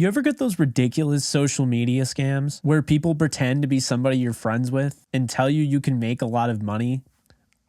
You ever get those ridiculous social media scams where people pretend to be somebody you're friends with and tell you you can make a lot of money?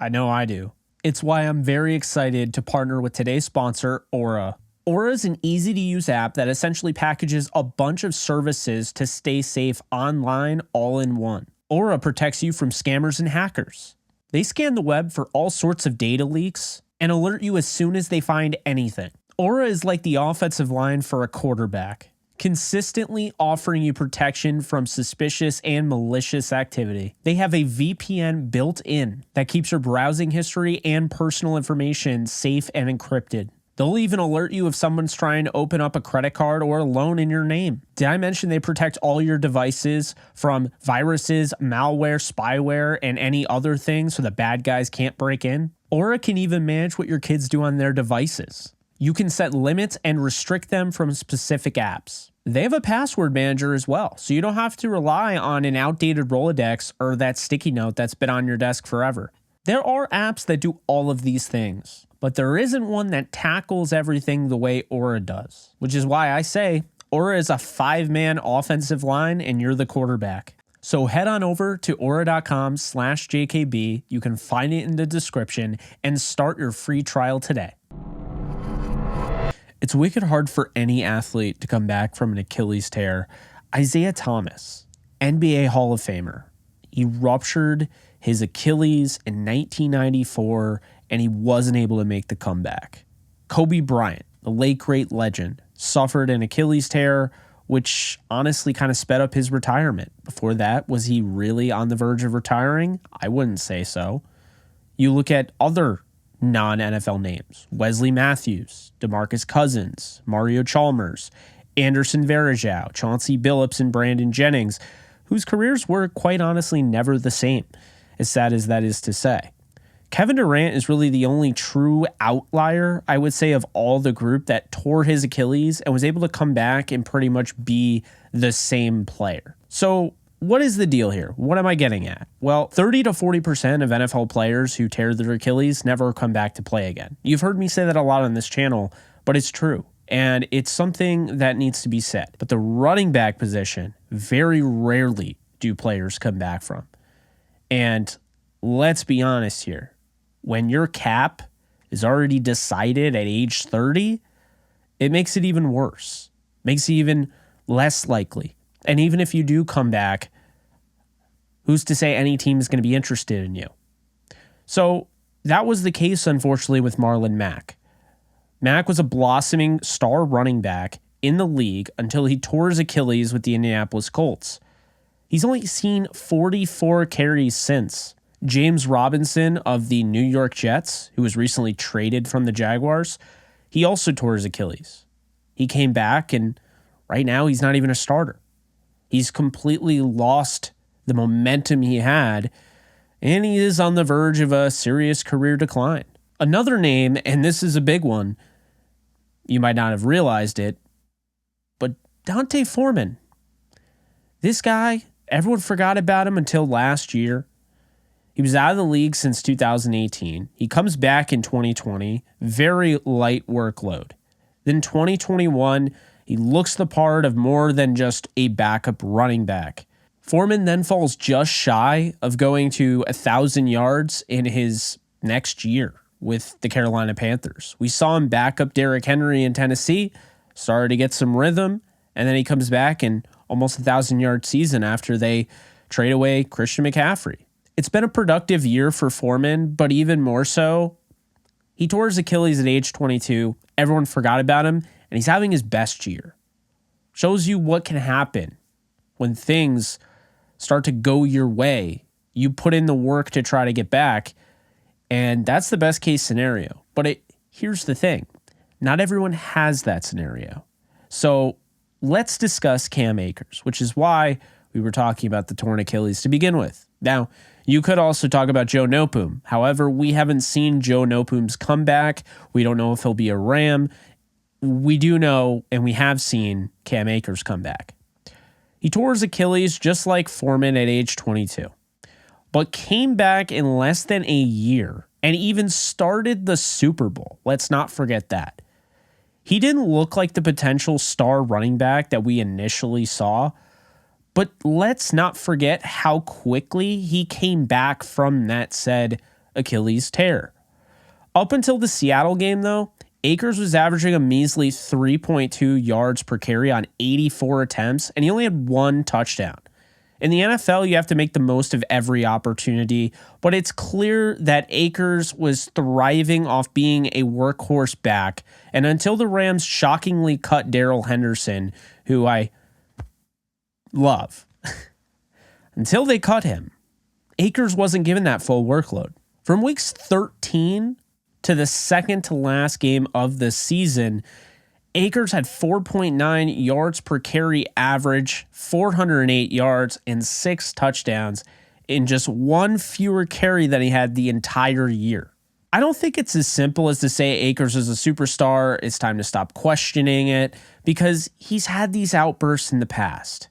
I know I do. It's why I'm very excited to partner with today's sponsor, Aura. Aura is an easy-to-use app that essentially packages a bunch of services to stay safe online all in one. Aura protects you from scammers and hackers. They scan the web for all sorts of data leaks and alert you as soon as they find anything. Aura is like the offensive line for a quarterback, consistently offering you protection from suspicious and malicious activity. They have a VPN built in that keeps your browsing history and personal information safe and encrypted. They'll even alert you if someone's trying to open up a credit card or a loan in your name. Did I mention they protect all your devices from viruses, malware, spyware, and any other things so the bad guys can't break in? Aura can even manage what your kids do on their devices. You can set limits and restrict them from specific apps. They have a password manager as well, so you don't have to rely on an outdated Rolodex or that sticky note that's been on your desk forever. There are apps that do all of these things, but there isn't one that tackles everything the way Aura does, which is why I say Aura is a 5-man offensive line and you're the quarterback. So head on over to aura.com/JKB. You can find it in the description and start your free trial today. It's wicked hard for any athlete to come back from an Achilles tear. Isaiah Thomas, NBA Hall of Famer, he ruptured his Achilles in 1994 and he wasn't able to make the comeback. Kobe Bryant, the late great legend, suffered an Achilles tear, which honestly kind of sped up his retirement. Before that, was he really on the verge of retiring? I wouldn't say so. You look at other non-NFL names: Wesley Matthews, DeMarcus Cousins, Mario Chalmers, Anderson Varejao, Chauncey Billups, and Brandon Jennings, whose careers were quite honestly never the same, as sad as that is to say. Kevin Durant is really the only true outlier, I would say, of all the group that tore his Achilles and was able to come back and pretty much be the same player. So what is the deal here? What am I getting at? Well, 30 to 40% of NFL players who tear their Achilles never come back to play again. You've heard me say that a lot on this channel, but it's true. And it's something that needs to be said. But the running back position, very rarely do players come back from. And let's be honest here. When your cap is already decided at age 30, it makes it even worse. Makes it even less likely. And even if you do come back, who's to say any team is going to be interested in you? So that was the case, unfortunately, with Marlon Mack. Mack was a blossoming star running back in the league until he tore his Achilles with the Indianapolis Colts. He's only seen 44 carries since. James Robinson of the New York Jets, who was recently traded from the Jaguars, he also tore his Achilles. He came back, and right now he's not even a starter. He's completely lost the momentum he had, and he is on the verge of a serious career decline. Another name, and this is a big one, you might not have realized it, but D'Onta Foreman. This guy, everyone forgot about him until last year. He was out of the league since 2018. He comes back in 2020, very light workload. Then 2021, he looks the part of more than just a backup running back. Foreman then falls just shy of going to 1,000 yards in his next year with the Carolina Panthers. We saw him back up Derrick Henry in Tennessee, started to get some rhythm, and then he comes back in almost 1,000-yard season after they trade away Christian McCaffrey. It's been a productive year for Foreman, but even more so, he tore his Achilles at age 22. Everyone forgot about him, and he's having his best year. Shows you what can happen when things start to go your way. You put in the work to try to get back, and that's the best case scenario. But here's the thing. Not everyone has that scenario. So let's discuss Cam Akers, which is why we were talking about the torn Achilles to begin with. Now, you could also talk about Joe Noteboom. However, we haven't seen Joe Noteboom's comeback. We don't know if he'll be a Ram. We do know, and we have seen, Cam Akers come back. He tore his Achilles just like Foreman at age 22, but came back in less than a year and even started the Super Bowl. Let's not forget that. He didn't look like the potential star running back that we initially saw, but let's not forget how quickly he came back from that said Achilles tear. Up until the Seattle game, though, Akers was averaging a measly 3.2 yards per carry on 84 attempts, and he only had 1 touchdown. In the NFL, you have to make the most of every opportunity, but it's clear that Akers was thriving off being a workhorse back, and until the Rams shockingly cut Darrell Henderson, who I love, until they cut him, Akers wasn't given that full workload. From weeks 13 to the second to last game of the season, Akers had 4.9 yards per carry average, 408 yards, and 6 touchdowns in just 1 fewer carry than he had the entire year. I don't think it's as simple as to say Akers is a superstar. It's time to stop questioning it because he's had these outbursts in the past.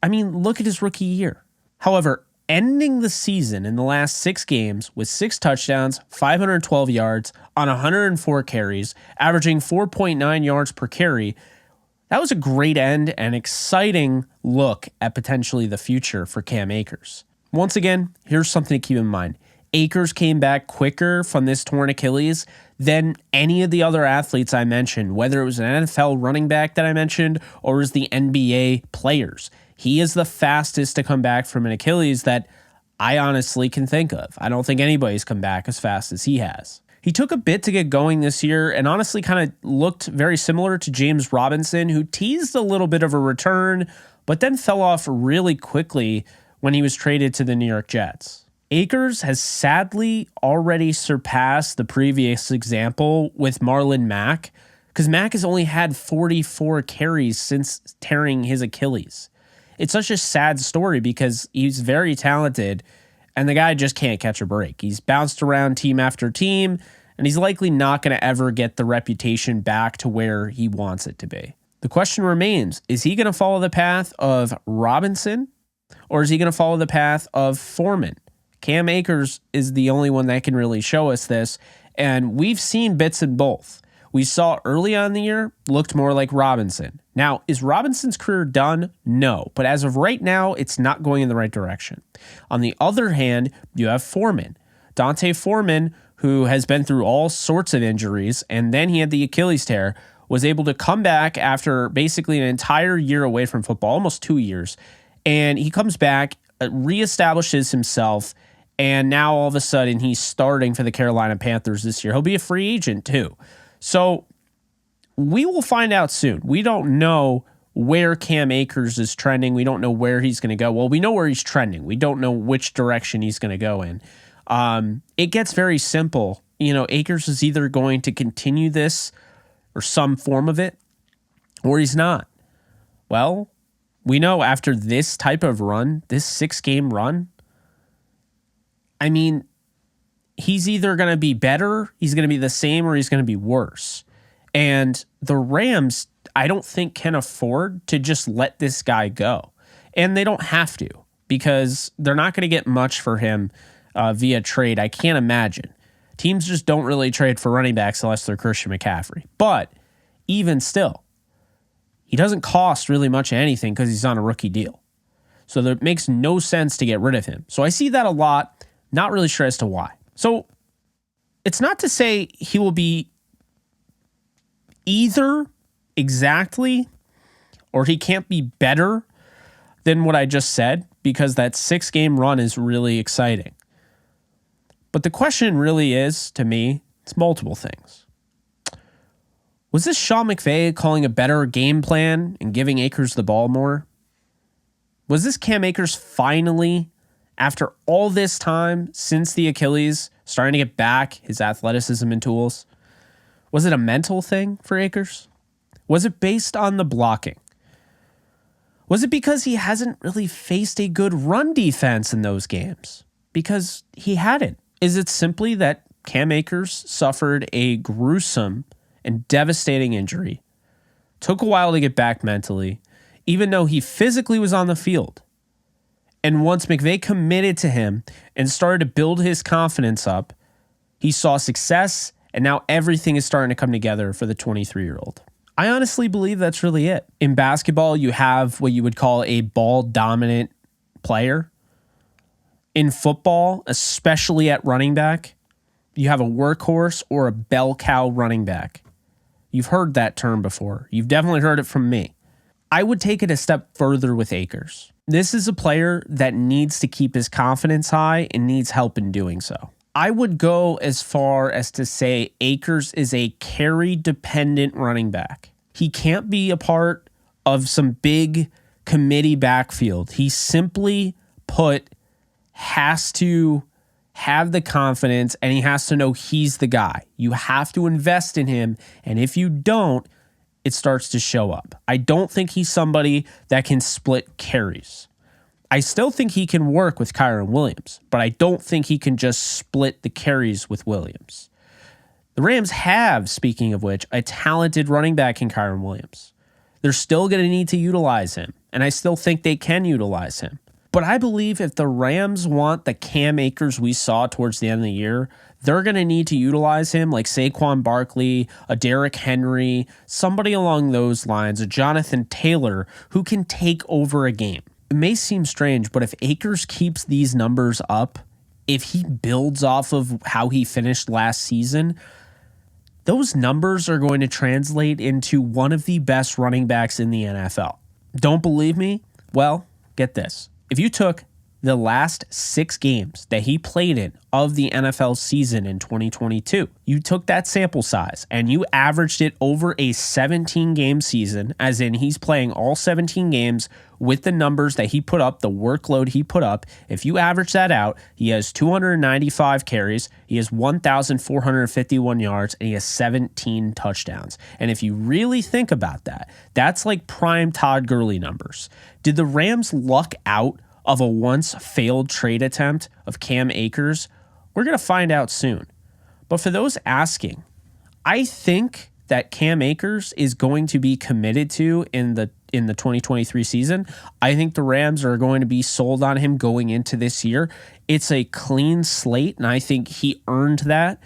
I mean, look at his rookie year. However, ending the season in the last 6 games with 6 touchdowns, 512 yards on 104 carries, averaging 4.9 yards per carry, that was a great end and exciting look at potentially the future for Cam Akers. Once again, here's something to keep in mind. Akers came back quicker from this torn Achilles than any of the other athletes I mentioned, whether it was an NFL running back that I mentioned or it was the NBA players. He is the fastest to come back from an Achilles that I honestly can think of. I don't think anybody's come back as fast as he has. He took a bit to get going this year and honestly kind of looked very similar to James Robinson, who teased a little bit of a return, but then fell off really quickly when he was traded to the New York Jets. Akers has sadly already surpassed the previous example with Marlon Mack, because Mack has only had 44 carries since tearing his Achilles. It's such a sad story because he's very talented and the guy just can't catch a break. He's bounced around team after team and he's likely not going to ever get the reputation back to where he wants it to be. The question remains, is he going to follow the path of Robinson or is he going to follow the path of Foreman? Cam Akers is the only one that can really show us this, and we've seen bits in both. We saw early on in the year looked more like Robinson. Now, is Robinson's career done? No. But as of right now, it's not going in the right direction. On the other hand, you have Foreman. Dante Foreman, who has been through all sorts of injuries, and then he had the Achilles tear, was able to come back after basically an entire year away from football, almost 2 years. And he comes back, reestablishes himself, and now all of a sudden he's starting for the Carolina Panthers this year. He'll be a free agent too. So we will find out soon. We don't know where Cam Akers is trending. We don't know where he's going to go. Well, we know where he's trending. We don't know which direction he's going to go in. It gets very simple. You know, Akers is either going to continue this or some form of it, or he's not. Well, we know after this type of run, this 6-game run, I mean, he's either going to be better, he's going to be the same, or he's going to be worse. And the Rams, I don't think, can afford to just let this guy go. And they don't have to, because they're not going to get much for him via trade. I can't imagine. Teams just don't really trade for running backs unless they're Christian McCaffrey. But even still, he doesn't cost really much of anything because he's on a rookie deal. So it makes no sense to get rid of him. So I see that a lot. Not really sure as to why. So it's not to say he will be either exactly or he can't be better than what I just said, because that 6-game run is really exciting. But the question really is, to me, it's multiple things. Was this Sean McVay calling a better game plan and giving Akers the ball more? Was this Cam Akers finally, after all this time since the Achilles, starting to get back his athleticism and tools? Was it a mental thing for Akers? Was it based on the blocking? Was it because he hasn't really faced a good run defense in those games? Because he hadn't. Is it simply that Cam Akers suffered a gruesome and devastating injury, took a while to get back mentally, even though he physically was on the field? And once McVay committed to him and started to build his confidence up, he saw success And now everything is starting to come together for the 23-year-old. I honestly believe that's really it. In basketball, you have what you would call a ball-dominant player. In football, especially at running back, you have a workhorse or a bell cow running back. You've heard that term before. You've definitely heard it from me. I would take it a step further with Akers. This is a player that needs to keep his confidence high and needs help in doing so. I would go as far as to say Akers is a carry-dependent running back. He can't be a part of some big committee backfield. He simply put has to have the confidence and he has to know he's the guy. You have to invest in him, and if you don't, it starts to show up. I don't think he's somebody that can split carries. I still think he can work with Kyren Williams, but I don't think he can just split the carries with Williams. The Rams have, speaking of which, a talented running back in Kyren Williams. They're still going to need to utilize him, and I still think they can utilize him. But I believe if the Rams want the Cam Akers we saw towards the end of the year, they're going to need to utilize him like Saquon Barkley, a Derrick Henry, somebody along those lines, a Jonathan Taylor, who can take over a game. It may seem strange, but if Akers keeps these numbers up, if he builds off of how he finished last season, those numbers are going to translate into one of the best running backs in the NFL. Don't believe me? Well, get this. If you took the last 6 games that he played in of the NFL season in 2022, you took that sample size and you averaged it over a 17-game season, as in he's playing all 17 games with the numbers that he put up, the workload he put up. If you average that out, he has 295 carries, he has 1,451 yards, and he has 17 touchdowns. And if you really think about that, that's like prime Todd Gurley numbers. Did the Rams luck out of a once failed trade attempt of Cam Akers? We're going to find out soon. But for those asking, I think that Cam Akers is going to be committed to in the 2023 season. I think the Rams are going to be sold on him going into this year. It's a clean slate, and I think he earned that.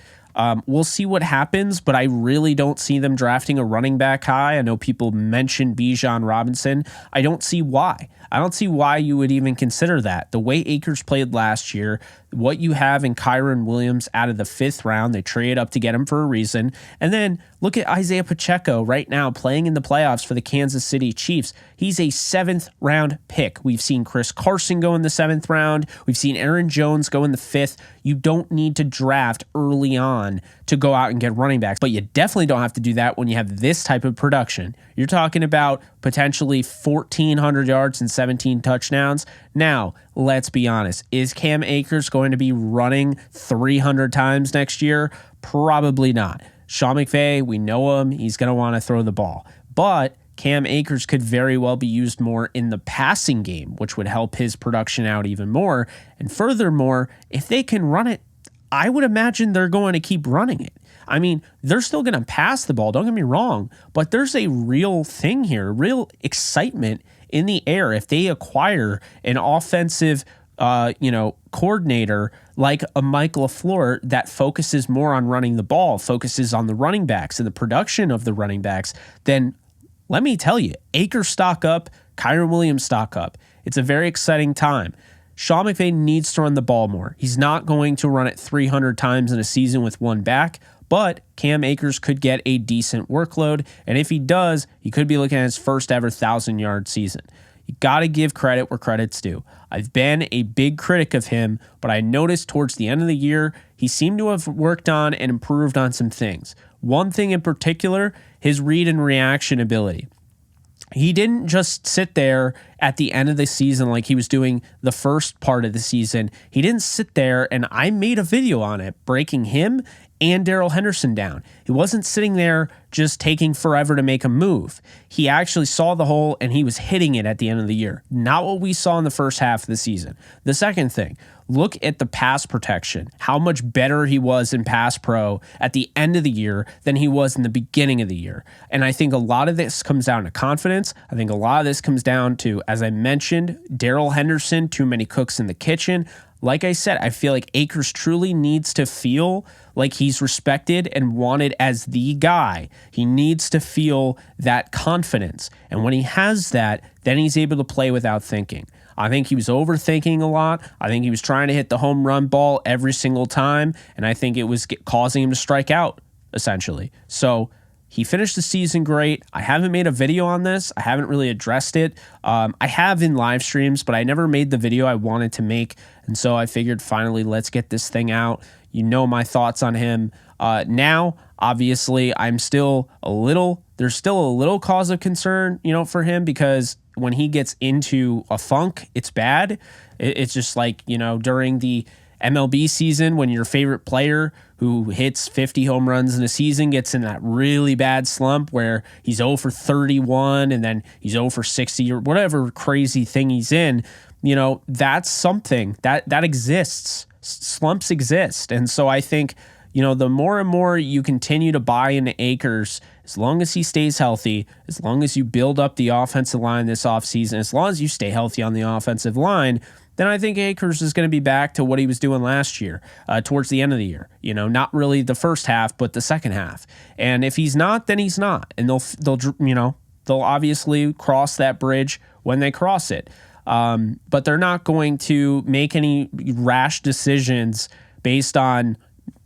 We'll see what happens, but I really don't see them drafting a running back high. I know people mentioned Bijan Robinson. I don't see why. I don't see why you would even consider that. The way Akers played last year, what you have in Kyren Williams out of the 5th round, they trade up to get him for a reason. And then look at Isaiah Pacheco right now playing in the playoffs for the Kansas City Chiefs. He's a 7th round pick. We've seen Chris Carson go in the 7th round. We've seen Aaron Jones go in the 5th. You don't need to draft early on to go out and get running backs, but you definitely don't have to do that when you have this type of production. You're talking about potentially 1,400 yards and 17 touchdowns. Now, let's be honest. Is Cam Akers going to be running 300 times next year? Probably not. Sean McVay, we know him. He's going to want to throw the ball. But Cam Akers could very well be used more in the passing game, which would help his production out even more. And furthermore, if they can run it, I would imagine they're going to keep running it. I mean, they're still going to pass the ball, don't get me wrong, but there's a real thing here, real excitement in the air if they acquire an offensive coordinator like a Mike LaFleur that focuses more on running the ball, focuses on the running backs and the production of the running backs, then let me tell you, Akers stock up, Kyren Williams stock up. It's a very exciting time. Sean McVay needs to run the ball more. He's not going to run it 300 times in a season with one back, but Cam Akers could get a decent workload, and if he does, he could be looking at his first ever 1,000-yard season. You got to give credit where credit's due. I've been a big critic of him, but I noticed towards the end of the year, he seemed to have worked on and improved on some things. One thing in particular, his read and reaction ability. He didn't just sit there at the end of the season like he was doing the first part of the season. He didn't sit there, and I made a video on it, breaking him and Darrell Henderson down. He wasn't sitting there just taking forever to make a move. He actually saw the hole, and he was hitting it at the end of the year. Not what we saw in the first half of the season. The second thing, look at the pass protection, how much better he was in pass pro at the end of the year than he was in the beginning of the year. And I think a lot of this comes down to confidence. I think a lot of this comes down to, as I mentioned, Darrell Henderson, too many cooks in the kitchen. like I said, I feel like Akers truly needs to feel like he's respected and wanted as the guy. He needs to feel that confidence. And when he has that, then he's able to play without thinking. I think he was overthinking a lot. I think he was trying to hit the home run ball every single time, and I think it was causing him to strike out, essentially. So he finished the season great. I haven't made a video on this. I haven't really addressed it. I have in live streams, but I never made the video I wanted to make. And so I figured finally, let's get this thing out. You know my thoughts on him. Now, obviously, there's still a little cause of concern, for him, because when he gets into a funk, it's bad. It's just like, during the MLB season, when your favorite player who hits 50 home runs in a season gets in that really bad slump where he's 0 for 31 and then he's 0 for 60 or whatever crazy thing he's in, that's something that exists. Slumps exist. And so I think, the more and more you continue to buy into Akers, as long as he stays healthy, as long as you build up the offensive line this offseason, as long as you stay healthy on the offensive line, then I think Akers is going to be back to what he was doing last year, towards the end of the year. Not really the first half, but the second half. And if he's not, then he's not. And they'll obviously cross that bridge when they cross it. But they're not going to make any rash decisions based on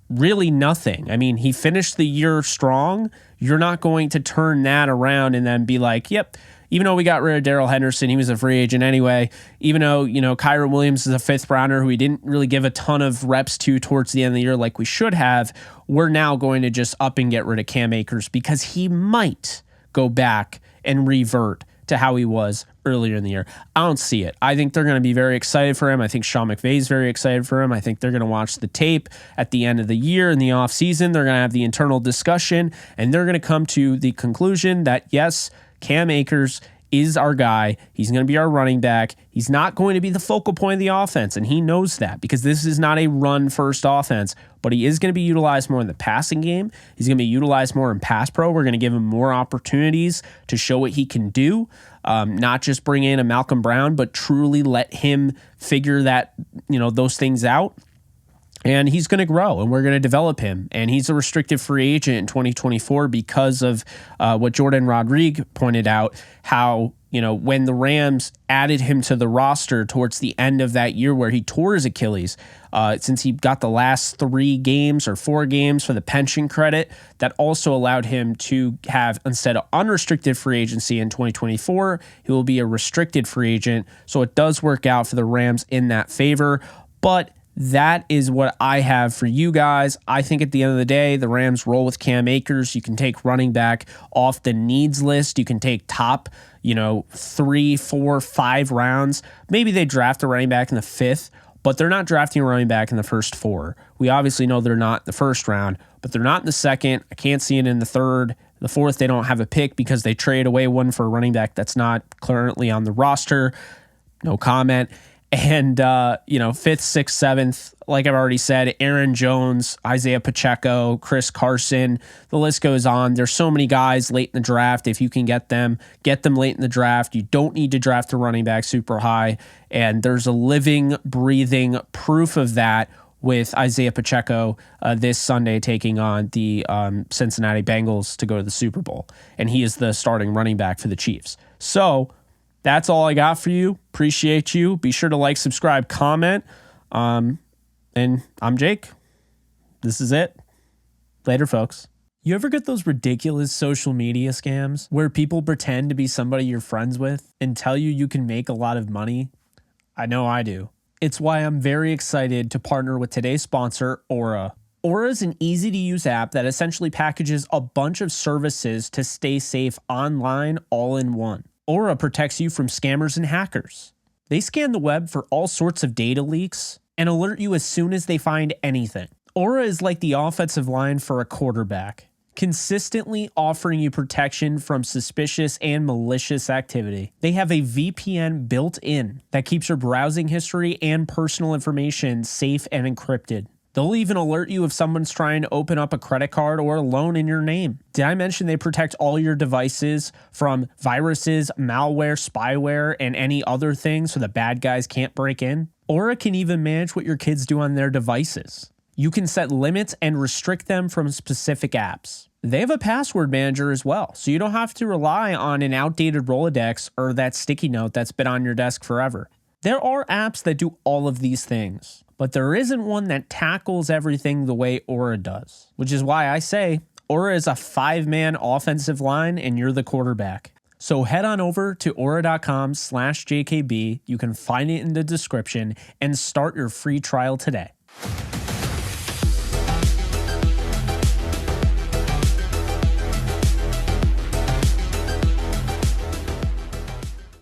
really nothing. I mean, he finished the year strong. You're not going to turn that around and then be like, yep, even though we got rid of Darrell Henderson, he was a free agent anyway. Even though, Kyron Williams is a fifth rounder who we didn't really give a ton of reps to towards the end of the year like we should have, we're now going to just up and get rid of Cam Akers because he might go back and revert to how he was earlier in the year. I don't see it. I think they're going to be very excited for him. I think Sean McVay is very excited for him. I think they're going to watch the tape at the end of the year in the offseason. They're going to have the internal discussion, and they're going to come to the conclusion that, yes, Cam Akers is our guy. He's going to be our running back. He's not going to be the focal point of the offense, and he knows that because this is not a run-first offense, but he is going to be utilized more in the passing game. He's going to be utilized more in pass pro. We're going to give him more opportunities to show what he can do, not just bring in a Malcolm Brown, but truly let him figure that, those things out. And he's going to grow, and we're going to develop him. And he's a restricted free agent in 2024 because of what Jordan Rodriguez pointed out, how, when the Rams added him to the roster towards the end of that year where he tore his Achilles, since he got the last 3 games or 4 games for the pension credit, that also allowed him to have, instead of unrestricted free agency in 2024, he will be a restricted free agent. So it does work out for the Rams in that favor. But that is what I have for you guys. I think at the end of the day, the Rams roll with Cam Akers. You can take running back off the needs list. You can take top, 3, 4, 5 rounds. Maybe they draft a running back in the 5th, but they're not drafting a running back in the first 4. We obviously know they're not in the first round, but they're not in the 2nd. I can't see it in the 3rd. The 4th, they don't have a pick because they trade away one for a running back that's not currently on the roster. No comment. And, 5th, 6th, 7th, like I've already said, Aaron Jones, Isaiah Pacheco, Chris Carson, the list goes on. There's so many guys late in the draft. If you can get them late in the draft. You don't need to draft a running back super high. And there's a living, breathing proof of that with Isaiah Pacheco this Sunday taking on the Cincinnati Bengals to go to the Super Bowl. And he is the starting running back for the Chiefs. So that's all I got for you. Appreciate you. Be sure to like, subscribe, comment. And I'm Jake. This is it. Later, folks. You ever get those ridiculous social media scams where people pretend to be somebody you're friends with and tell you can make a lot of money? I know I do. It's why I'm very excited to partner with today's sponsor, Aura. Aura is an easy-to-use app that essentially packages a bunch of services to stay safe online all in one. Aura protects you from scammers and hackers. They scan the web for all sorts of data leaks and alert you as soon as they find anything. Aura is like the offensive line for a quarterback, consistently offering you protection from suspicious and malicious activity. They have a VPN built in that keeps your browsing history and personal information safe and encrypted. They'll even alert you if someone's trying to open up a credit card or a loan in your name. Did I mention they protect all your devices from viruses, malware, spyware, and any other thing so the bad guys can't break in? Aura can even manage what your kids do on their devices. You can set limits and restrict them from specific apps. They have a password manager as well, so you don't have to rely on an outdated Rolodex or that sticky note that's been on your desk forever. There are apps that do all of these things, but there isn't one that tackles everything the way Aura does, which is why I say Aura is a 5-man offensive line and you're the quarterback. So head on over to aura.com/JKB. You can find it in the description and start your free trial today.